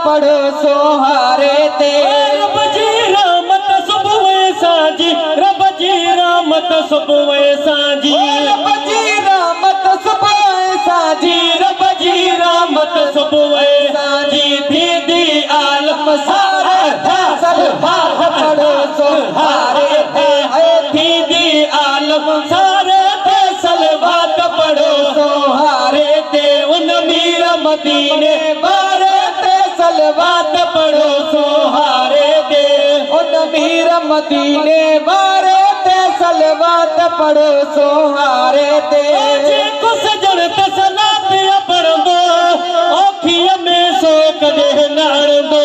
पढ़ो सोहारे ते रब जी रहमत सुबह सांझी रब जी रहमत सुबह सांझी रब जी रहमत सुबह सांझी रब जी रहमत सुबह सांझी दीदी आलम सारे सलवात पढ़ो सोहारे ते दीदी आलम सारे ते सलवात पढ़ो सोहारे ते उन मीर मदीने बारे ते सलवात पढ़ो सोहारे दे उन मीर मदीने बारे ते सलवात पढ़ो सोहारे ते जेको सजण ते सलात पढ़ंदो औखीअ में सो कॾहिं न अड़ंदो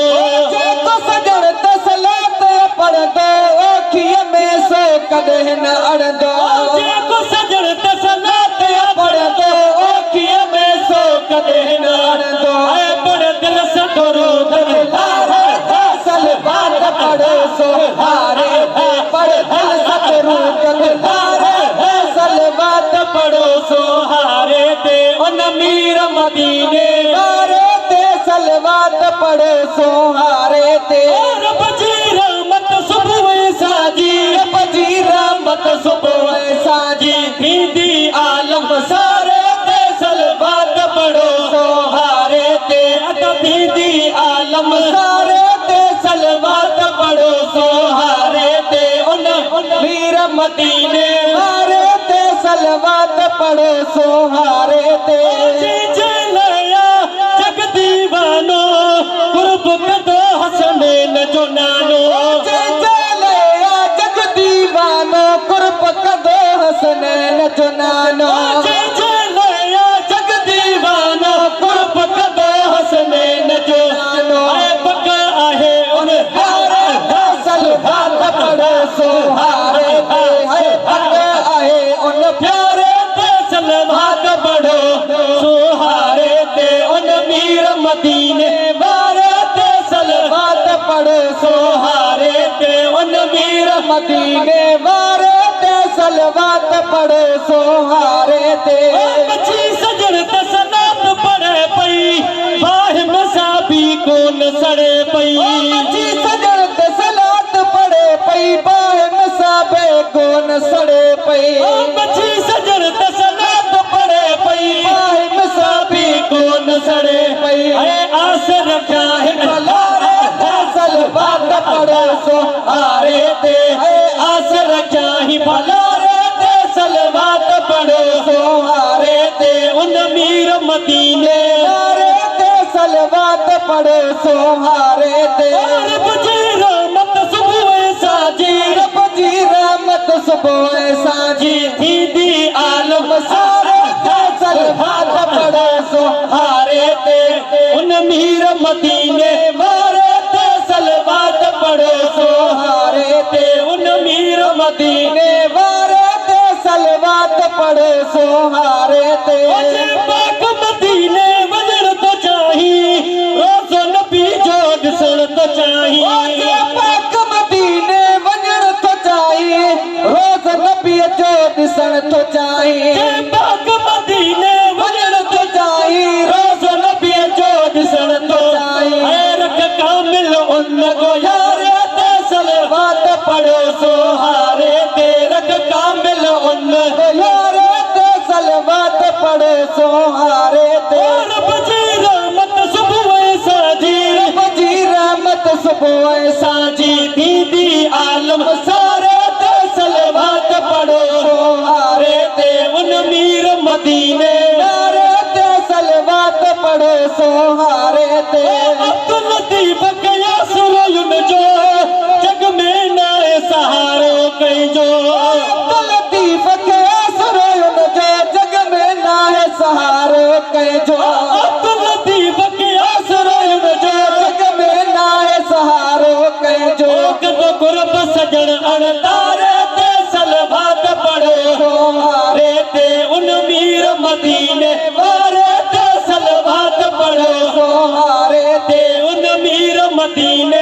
जेको सजण ते सलात पढ़ंदो औखीअ में सो कॾहिं न अड़ंदो जेको सजण ते सलात पढ़ंदो औखीअ में सो कॾहिं न अड़ंदो पढ़ दिल सां थोरो सलवात पढ़ो सोहारे ते पढ़ दिल सतरू गलदारे सलवात पढ़ो सोहारे ते उन मीर मदीने बारे ते सलवात पढ़ो सोहारे ते रब जी रहमत सुबह सांझी रब जी रहमत सुबह सांझी दीदी आलम सारे ते सलवात पढ़ो सोहारे ते दीदी आलम सारे ते सलवात पढ़ो सोहारे ते उन मीर मदीने बारे ते सलवात पढ़ो सोहारे ते जलया जग दीवानो कुर्ब कदो हसनैन जो नानो जलया जग दीवानो कुर्ब कदो हसनैन जो नानो जलया जग दीवानो कुर्ब कदो हसनैन जो नानो पक आहे उन सलवात पढ़ो सोहारे ते हक आहे उन प्यारे ते सलवात पढ़ो सोहारे ते उन मीर मदीने वारे ते सलवात पढ़ो सोहारे ते उन मीर मदीने वारे ते सलवात पढ़ो सोहारे ते बची सजण ते सलात पढ़े पई बाहिम साबी कोन सड़े पई बची सजण ते सलात पढ़े पई बाहिम साबे कोन सड़े पई बची सजण ते सलात पढ़े पई बाहिम साबी कोन सड़े पई आस रखा है भलारे ते सलवात पढ़ो सोहारे ते आस रखा ही भलारे ते सलवात पढ़ो सोहारे ते उन मीर मदीने वारे ते सलवात पढ़ो सोहारे ते रब जी रहमत सुबह सांझी रब जी रहमत सुबह सांझी दीदी आलम सारे ते सलवात पढ़ो सोहारे ते उन मीर मदीने वारे ते सलवात पढ़ो सोहारे ते उन मीर मदीने ने वारे ते सलवात पढ़ो सोहारे ते पाक मदीने वजण तो चाही रोज़ नबी जो ॾिसण तो चाही पाक मदीने वञण थो चाहे रोज़ नबीअ जो ॾिसण थो चाहे पाक मदीने वजण तो चाहे रोज़ नबी जो ॾिसण तो चाही रख कामिल उन को यारे ते सलवात पढ़ो सोहारे ते रख कामिल उन यारे ते सलवात पढ़ो सोहारे ते रब जी रहमत सुबह सांझी रब जी रहमत सुबह सांझी दीदी आलम सारे ते सलवात पढ़ो सोहारे ते उन मीर मदीने यारे ते सलवात पढ़ो सोहारे ते अब्दुल लतीफ कया सुरयुन जो जग में नाए सहारो कईजो अब्दुल लतीफ के सुरयुन जो जग में ना है सहारो कहिजो अब्दुल लतीफ कया सुरयुन जो जग में ना है सहारो कहिजो कदो गुरब सजण अणतारे ते सलवात पढ़ो सोहारे ते उन मीर मदीने वारे ते सलवात पढ़ो सोहारे ते उन मीर मदीने